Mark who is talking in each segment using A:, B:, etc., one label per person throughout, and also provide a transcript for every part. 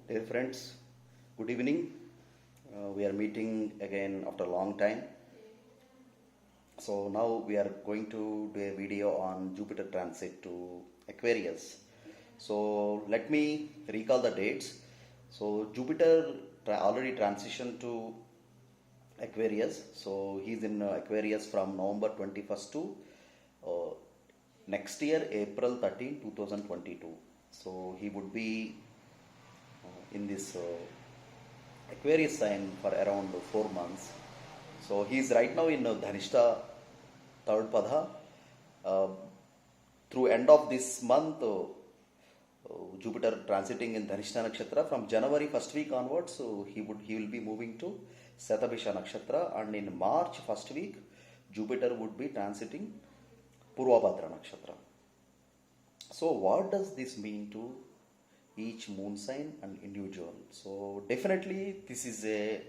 A: Dear friends, good evening. We are meeting again after a long time. So now we are going to do a video on Jupiter transit to Aquarius. So let me recall the dates. So Jupiter already transitioned to Aquarius. So he's in Aquarius from November 21st to uh, next year, April 13, 2022. So he would be in this Aquarius sign for around 4 months. So he is right now in Dhanishta third pada. Uh, Through end of this month, Jupiter transiting in Dhanishta nakshatra. From January first week onwards, so he will be moving to Satabhisha nakshatra, and in March first week, Jupiter would be transiting Purvabhadra nakshatra. So what does this mean to each moon sign and individual? So definitely this is a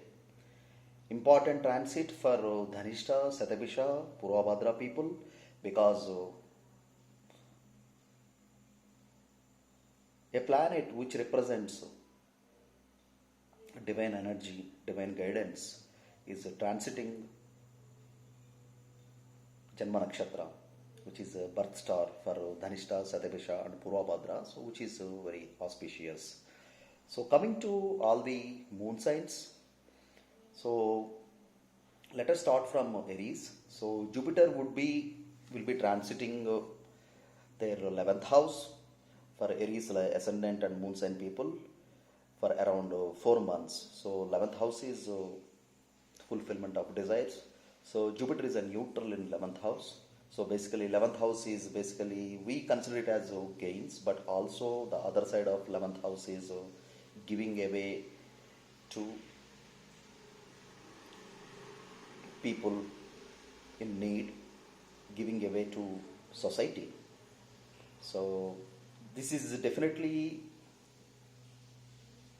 A: important transit for Dhanishta, Satabhisha, Purvabhadra people, because a planet which represents divine energy, divine guidance is transiting Janma nakshatra, which is a birth star for Dhanishta, Satabhisha and Purvabhadra, so which is very auspicious. So coming to all the moon signs, so let us start from Aries. So Jupiter will be transiting their 11th house for Aries ascendant and moon sign people for around 4 months. So 11th house is fulfillment of desires. So Jupiter is a neutral in 11th house. So basically 11th house is basically, we consider it as gains, but also the other side of 11th house is giving away to people in need, giving away to society. So this is definitely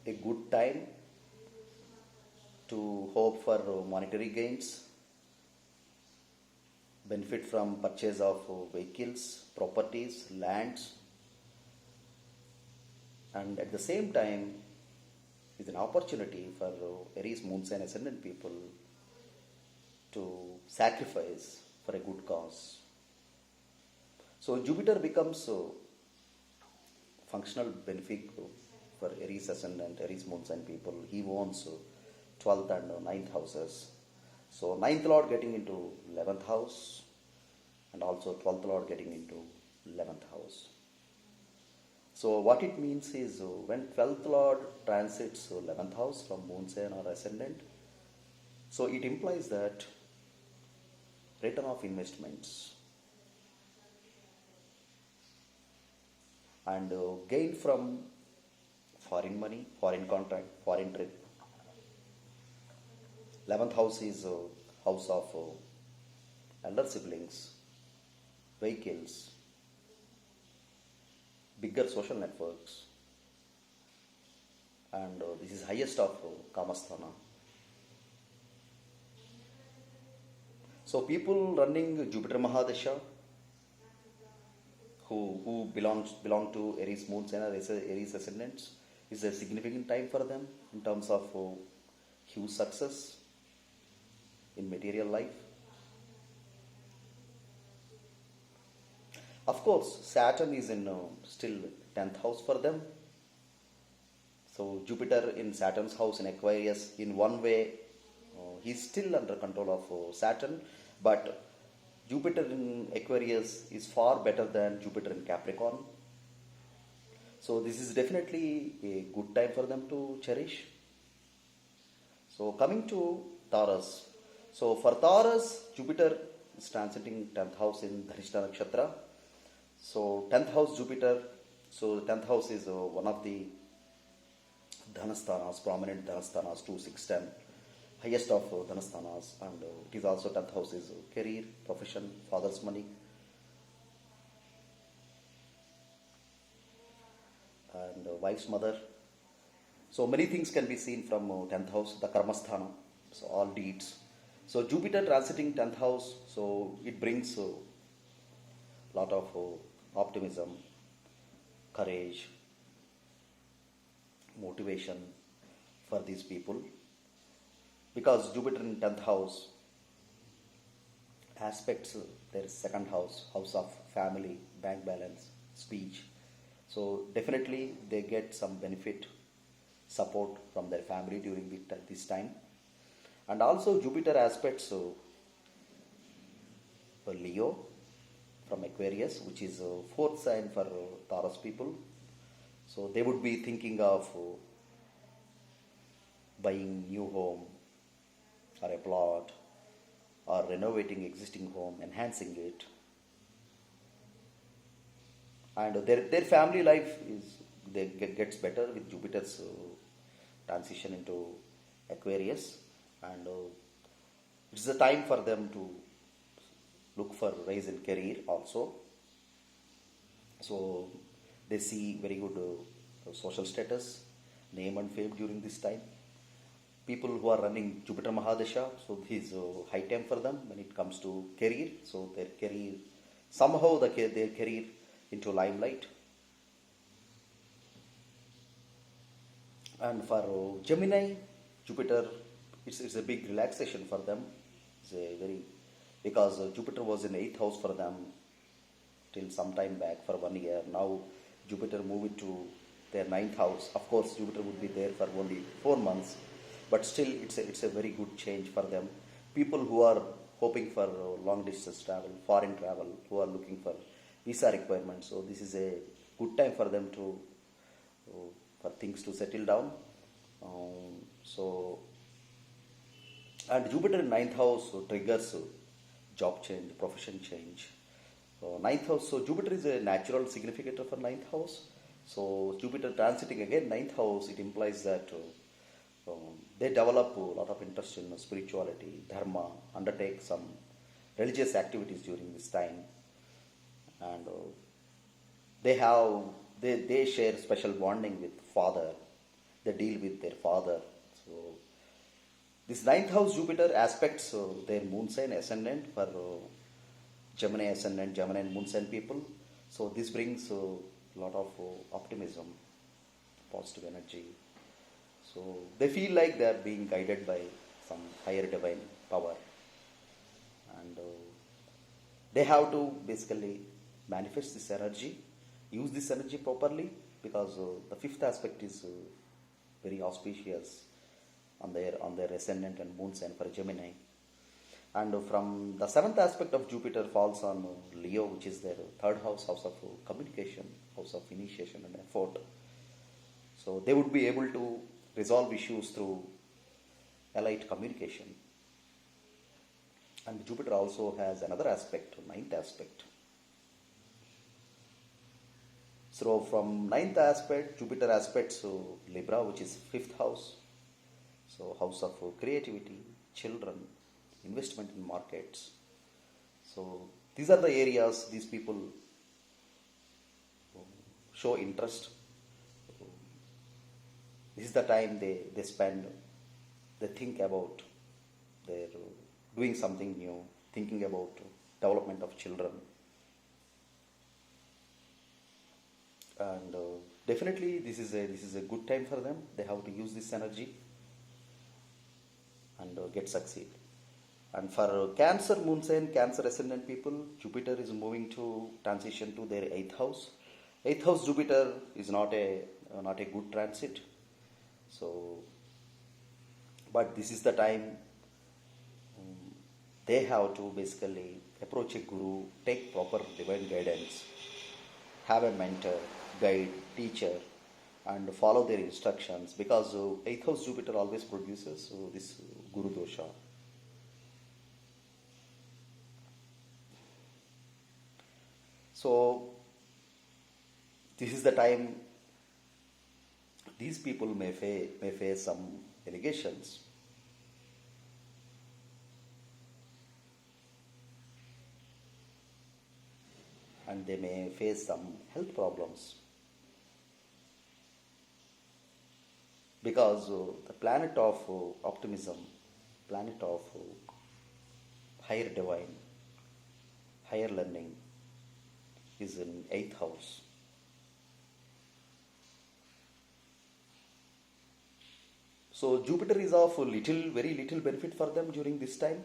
A: a good time to hope for monetary gains, benefit from purchase of vehicles, properties, lands, and at the same time is an opportunity for Aries moon sign ascendant people to sacrifice for a good cause. So Jupiter becomes functional benefit for Aries ascendant, Aries moon sign people. He owns 12th and 9th houses. So 9th lord getting into 11th house, and also 12th lord getting into 11th house. So what it means is when 12th lord transits 11th house from moon sign or ascendant, so it implies that return of investments and gain from foreign money, foreign contract, foreign trip. 11th house is house of elder siblings, vehicles, bigger social networks, and this is highest of Kamasthana. So people running Jupiter Mahadasha who belong to Aries moon sign or Aries ascendants, is a significant time for them in terms of huge success in material life. Of course, Saturn is in still 10th house for them. So Jupiter in Saturn's house in Aquarius, in one way, he's still under control of Saturn, but Jupiter in Aquarius is far better than Jupiter in Capricorn. So this is definitely a good time for them to cherish. So coming to Taurus. So for Taurus, Jupiter is transiting 10th house in Dhanishta nakshatra. So 10th house Jupiter, so 10th house is one of the dhanasthanas, prominent dhanasthanas, 2, 6, 10, highest of dhanasthanas, and it is also 10th house is career, profession, father's money, and wife's mother. So many things can be seen from 10th house, the karmasthana, so all deeds. So Jupiter transiting 10th house, so it brings a lot of optimism, courage, motivation for these people, because Jupiter in 10th house aspects their second house, house of family, bank balance, speech. So definitely they get some benefit, support from their family during this time. And also Jupiter aspects Leo from Aquarius, which is fourth sign for Taurus people. So they would be thinking of buying new home or a plot, or renovating existing home, enhancing it. And their family life gets better with Jupiter's transition into Aquarius, and it's the time for them to look for rise in career also. So they see very good social status, name and fame during this time. People who are running Jupiter Mahadasha, so this is high time for them when it comes to career. So their career, somehow their career into limelight. And for Gemini, Jupiter, it's a big relaxation for them. It's a very, because Jupiter was in 8th house for them till some time back for 1 year. Now Jupiter moved to their 9th house. Of course, Jupiter would be there for only 4 months, but still it's a very good change for them. People who are hoping for long distance travel, foreign travel, who are looking for visa requirements, so this is a good time for them to for things to settle down. So and Jupiter in 9th house triggers job change, profession change. 9th house, so Jupiter is a natural significator for 9th house. So Jupiter transiting again 9th house, it implies that they develop a lot of interest in spirituality, dharma, undertake some religious activities during this time, and they share special bonding with father. They deal with their father. So this 9th house Jupiter aspects their moon sign ascendant for Gemini ascendant, Gemini and moon sign people. So this brings a lot of optimism, positive energy. So they feel like they are being guided by some higher divine power, and they have to basically manifest this energy, use this energy properly, because the 5th aspect is very auspicious on their ascendant and moon sign for Gemini. And from the 7th aspect of Jupiter falls on Leo, which is their 3rd house, house of communication, house of initiation and effort. So they would be able to resolve issues through allied communication. And Jupiter also has another aspect, 9th aspect. So from 9th aspect, Jupiter aspects Libra, which is 5th house. So house of creativity, children, investment in markets. So these are the areas these people show interest. This is the time they spend, they think about their doing something new, thinking about development of children. And definitely this is a good time for them. They have to use this energy and get succeed. And for Cancer moon sign, Cancer ascendant people, Jupiter is moving to transition to their 8th house. 8th house Jupiter is not a good transit. So, but this is the time they have to basically approach a guru, take proper divine guidance, have a mentor, guide, teacher, and follow their instructions, because 8th house Jupiter always produces this guru dosha. So this is the time these people may face some allegations. And they may face some health problems, because the planet of optimism, planet of higher divine, higher learning is in 8th house. So Jupiter is of very little benefit for them during this time.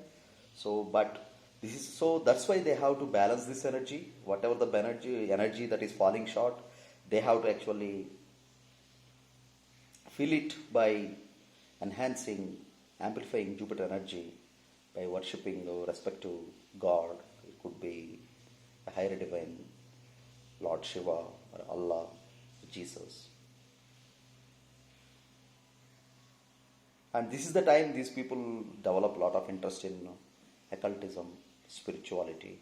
A: So, but this is so that's why they have to balance this energy. Whatever the energy that is falling short, they have to actually fill it by enhancing, amplifying Jupiter energy by worshipping respect to God. It could be a higher divine, Lord Shiva, or Allah, Jesus. And this is the time these people develop a lot of interest in occultism, spirituality,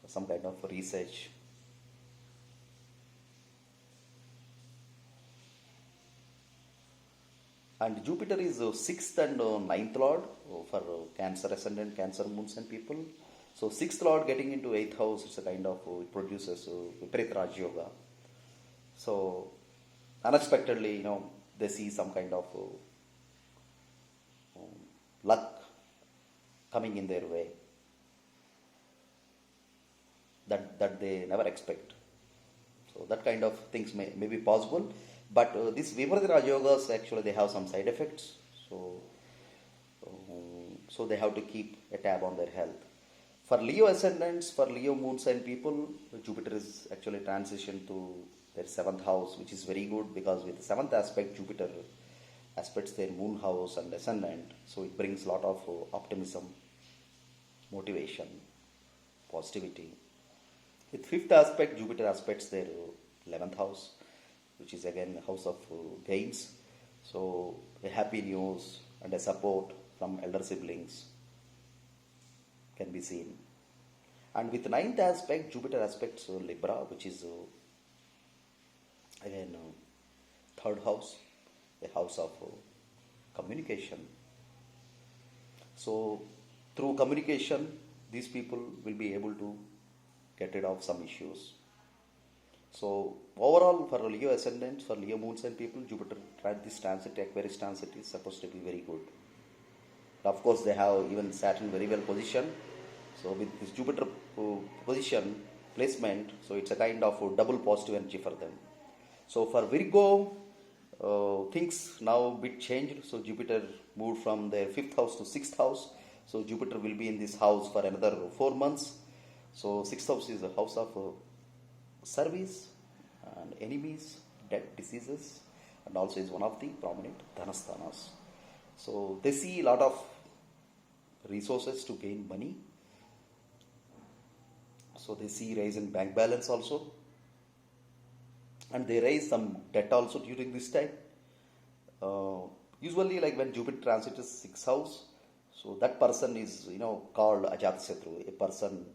A: some kind of research. And Jupiter is 6th and 9th lord for Cancer ascendant, Cancer moons and people. So 6th lord getting into 8th house, it's a kind of, it produces Viparit Raj Yoga. So unexpectedly, they see some kind of luck coming in their way that they never expect. So that kind of things may be possible. But these Viparit Raj Yogas, actually they have some side effects. So they have to keep a tab on their health. For Leo ascendants, for Leo moon sign people, Jupiter is actually transition to their 7th house, which is very good because with the 7th aspect, Jupiter aspects their moon house and ascendant. So it brings a lot of optimism, motivation, positivity. With 5th aspect, Jupiter aspects their 11th house, which is again a house of gains. So a happy news and a support from elder siblings can be seen. And with 9th aspect, Jupiter aspects Libra, which is again 3rd house, a house of communication. So through communication, these people will be able to get rid of some issues. So overall, for Leo ascendants, for Leo moon sign people, Jupiter this transit, Aquarius transit is supposed to be very good. Of course, they have even Saturn very well positioned. So with this Jupiter position placement, so it's a kind of double positive energy for them. So for Virgo, things now a bit changed. So Jupiter moved from their 5th house to 6th house. So Jupiter will be in this house for another 4 months. So 6th house is a house of service and enemies, death, diseases, and also is one of the prominent dhanasthanas. So they see a lot of resources to gain money. So they see rise in bank balance also. And they raise some debt also during this time. Usually like when Jupiter transits 6th house, so that person is called Ajatasatru, a person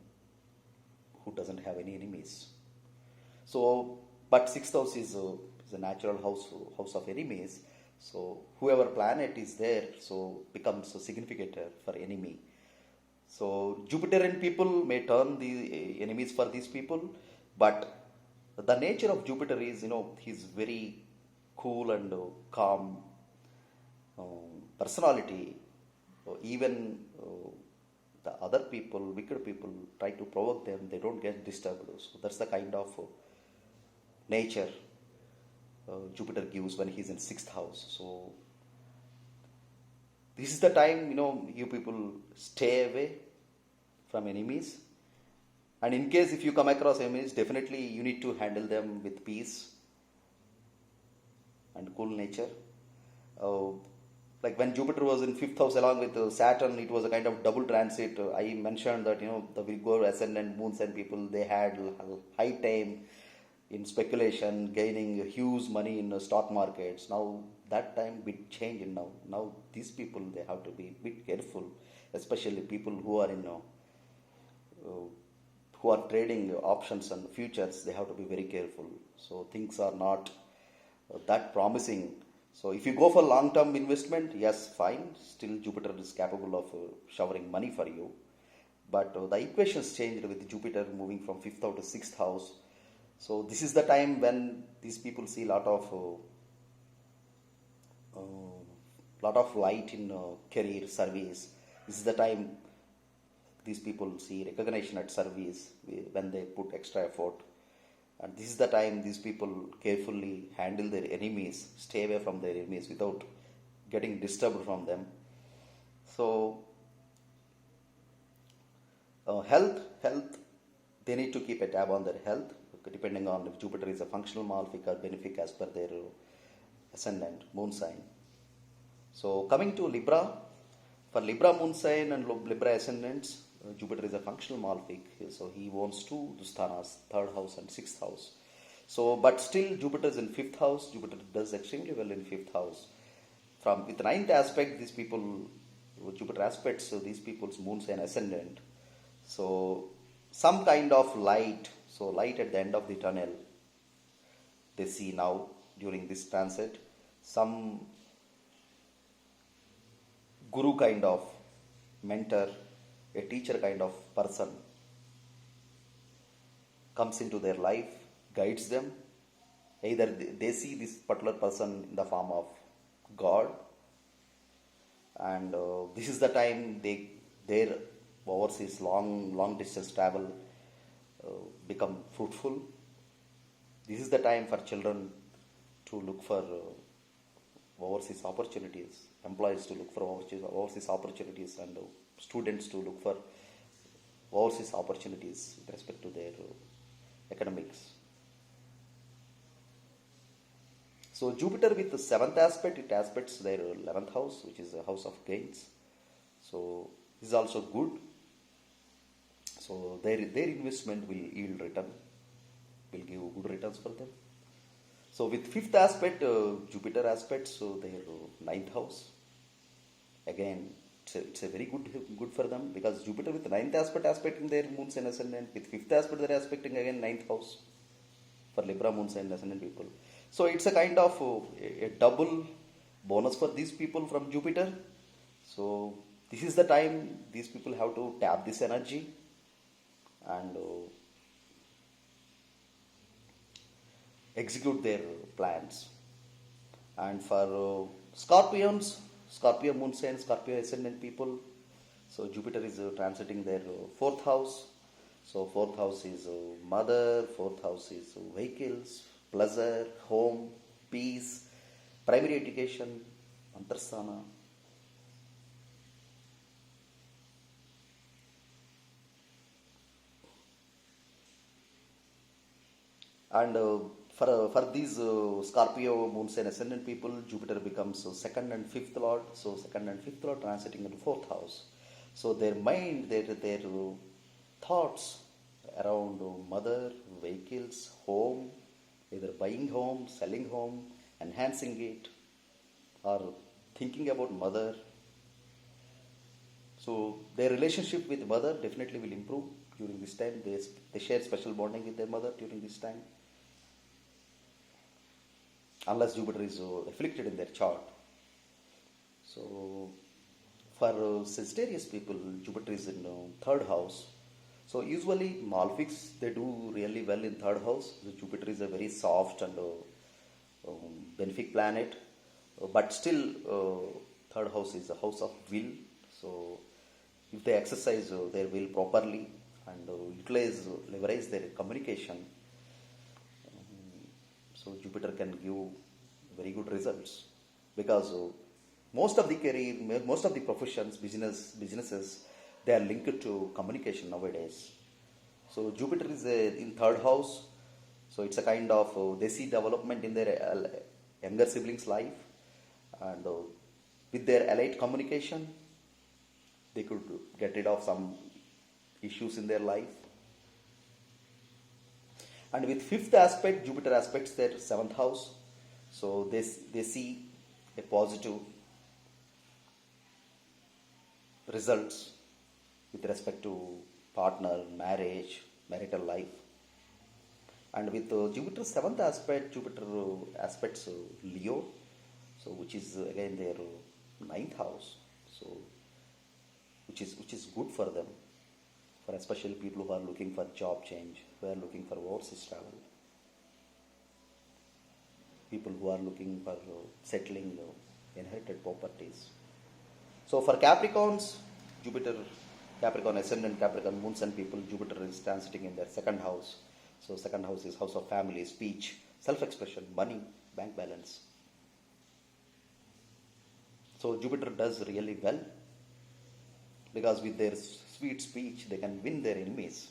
A: who doesn't have any enemies. So, but 6th house is a natural house of enemies. So whoever planet is there, so becomes a significator for enemy. So Jupiterian people may turn the enemies for these people, but the nature of Jupiter is, he's very cool and calm personality. Even the other people, wicked people, try to provoke them, they don't get disturbed. So that's the kind of nature Jupiter gives when he's in 6th house. So this is the time, you people stay away from enemies. And in case if you come across enemies, definitely you need to handle them with peace and cool nature. Like when Jupiter was in 5th house along with Saturn, it was a kind of double transit. I mentioned that, the Virgo ascendant moon sign people, they had high time in speculation, gaining huge money in the stock markets. Now that time bit changed now. Now these people, they have to be a bit careful, especially people who are who are trading options and futures. They have to be very careful. So things are not that promising. So if you go for long-term investment, yes, fine. Still Jupiter is capable of showering money for you. But the equations changed with Jupiter moving from 5th house to 6th house. So this is the time when these people see a lot of light in career service. This is the time these people see recognition at service when they put extra effort And this is the time these people carefully handle their enemies, stay away from their enemies without getting disturbed from them. So health, they need to keep a tab on their health, depending on if Jupiter is a functional, malefic, or benefic as per their ascendant, moon sign. So coming to Libra, for Libra moon sign and Libra ascendants, Jupiter is a functional malefic, so he owns two dusthanas, third house and sixth house. So, but still Jupiter is in fifth house. Jupiter does extremely well in fifth house. From with ninth aspect, these people, Jupiter aspects, so these people's moon sign ascendant. So some kind of light, so light at the end of the tunnel, they see now during this transit. Some guru kind of mentor, a teacher kind of person comes into their life, guides them. Either they see this particular person in the form of God, and this is the time their overseas long distance travel become fruitful. This is the time for children to look for overseas opportunities, employees to look for overseas opportunities, and students to look for overseas opportunities with respect to their academics. So Jupiter with the seventh aspect, it aspects their 11th house, which is the house of gains. So this is also good. So their investment will yield return, will give good returns for them. So with fifth aspect, Jupiter aspects, so their ninth house. Again, it's a very good for them, because Jupiter with ninth aspect in their moon sign ascendant, with fifth aspect they're aspecting again ninth house for Libra moon sign ascendant people. So it's a kind of a double bonus for these people from Jupiter. So this is the time these people have to tap this energy and execute their plans. And for Scorpions, Scorpio moon sign, Scorpio ascendant people, so Jupiter is transiting their fourth house. So fourth house is mother, fourth house is vehicles, pleasure, home, peace, primary education, antarsthana. And for these Scorpio moon sign ascendant people, Jupiter becomes second and fifth lord. So second and fifth lord transiting into fourth house. So their mind, their thoughts around mother, vehicles, home, either buying home, selling home, enhancing it, or thinking about mother. So their relationship with mother definitely will improve during this time. They share special bonding with their mother during this time, unless Jupiter is afflicted in their chart. So for Sagittarius people, Jupiter is in third house. So usually malefics, they do really well in third house. So Jupiter is a very soft and benefic planet, but still third house is a house of will. So if they exercise their will properly and leverage their communication, so Jupiter can give very good results, because most of the career, most of the professions, businesses, they are linked to communication nowadays. So Jupiter is in third house, so it's a kind of they see development in their younger siblings' life, and with their allied communication, they could get rid of some issues in their life. And with fifth aspect, Jupiter aspects their seventh house, so they see a positive results with respect to partner, marriage, marital life. And with Jupiter seventh aspect, Jupiter aspects Leo, so which is again their ninth house, so which is good for them, for especially people who are looking for job change, who are looking for overseas travel, people who are looking for settling inherited properties. So for Capricorns, Jupiter, Capricorn ascendant, Capricorn moon sun people, Jupiter is transiting in their second house. So second house is house of family, speech, self-expression, money, bank balance. So Jupiter does really well because with their sweet speech they can win their enemies,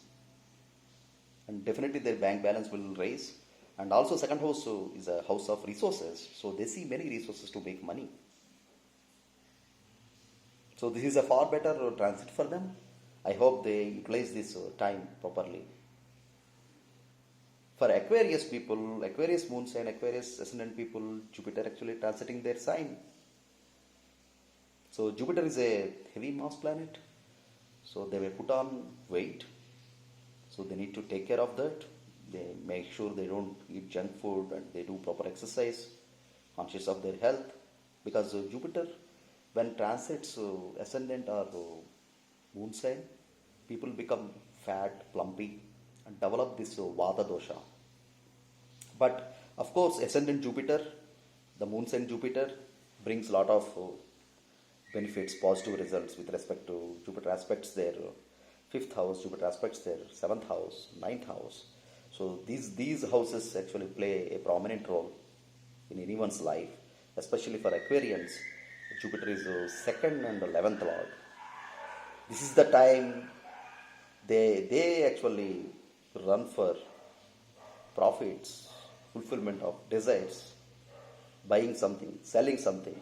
A: and definitely their bank balance will raise. And also second house is a house of resources, so they see many resources to make money. So this is a far better transit for them. I hope they utilize this time properly. For Aquarius people, Aquarius moon sign, Aquarius ascendant people, Jupiter actually transiting their sign. So Jupiter is a heavy mass planet, so they may put on weight, so they need to take care of that. They make sure they don't eat junk food and they do proper exercise, conscious of their health, because Jupiter, when transits ascendant or moon sign, people become fat, plumpy, and develop this Vata dosha. But of course, ascendant Jupiter, the moon sign Jupiter, brings a lot of benefits, positive results with respect to Jupiter aspects their fifth house, Jupiter aspects their seventh house, ninth house. So these houses actually play a prominent role in anyone's life, especially for Aquarians. Jupiter is second and 11th lord. This is the time they actually run for profits, fulfillment of desires, buying something, selling something.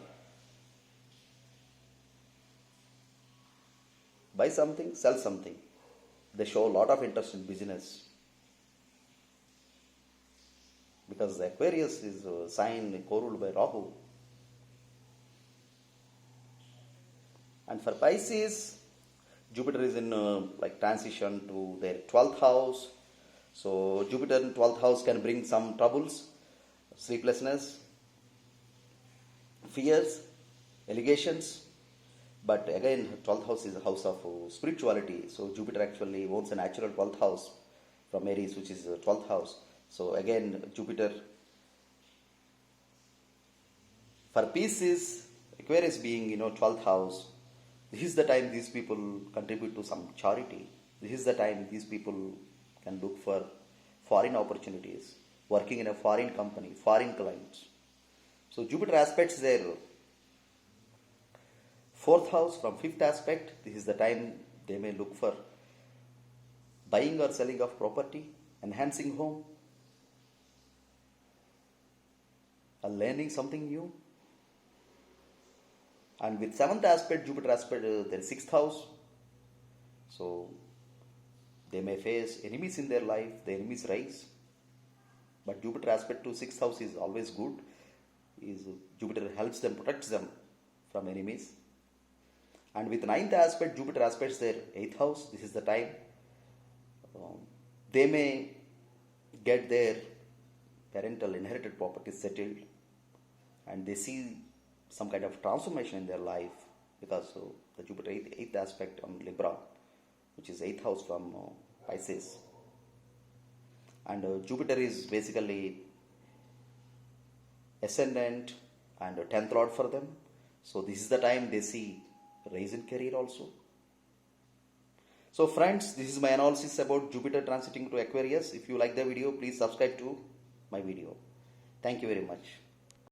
A: Buy something, sell something. They show a lot of interest in business. Because the Aquarius is a sign co-ruled by Rahu. And for Pisces, Jupiter is in like transition to their 12th house. So Jupiter in 12th house can bring some troubles, sleeplessness, fears, allegations. But again, 12th house is a house of spirituality. So Jupiter actually owns a natural 12th house from Aries, which is the 12th house. So again, Jupiter for Pisces, Aquarius being 12th house, this is the time these people contribute to some charity. This is the time these people can look for foreign opportunities, working in a foreign company, foreign clients. So Jupiter aspects their fourth house from fifth aspect. This is the time they may look for buying or selling of property, enhancing home, or learning something new. And with seventh aspect, Jupiter aspect their sixth house. So they may face enemies in their life, the enemies rise. But Jupiter aspect to sixth house is always good. Jupiter helps them, protects them from enemies. And with ninth aspect, Jupiter aspects their eighth house. This is the time they may get their parental inherited property settled, and they see some kind of transformation in their life because the Jupiter eighth aspect on Libra, which is eighth house from Pisces. And Jupiter is basically ascendant and 10th lord for them. So this is the time they see rise in career also. So friends, this is my analysis about Jupiter transiting to Aquarius. If you like the video, please subscribe to my video. Thank you very much.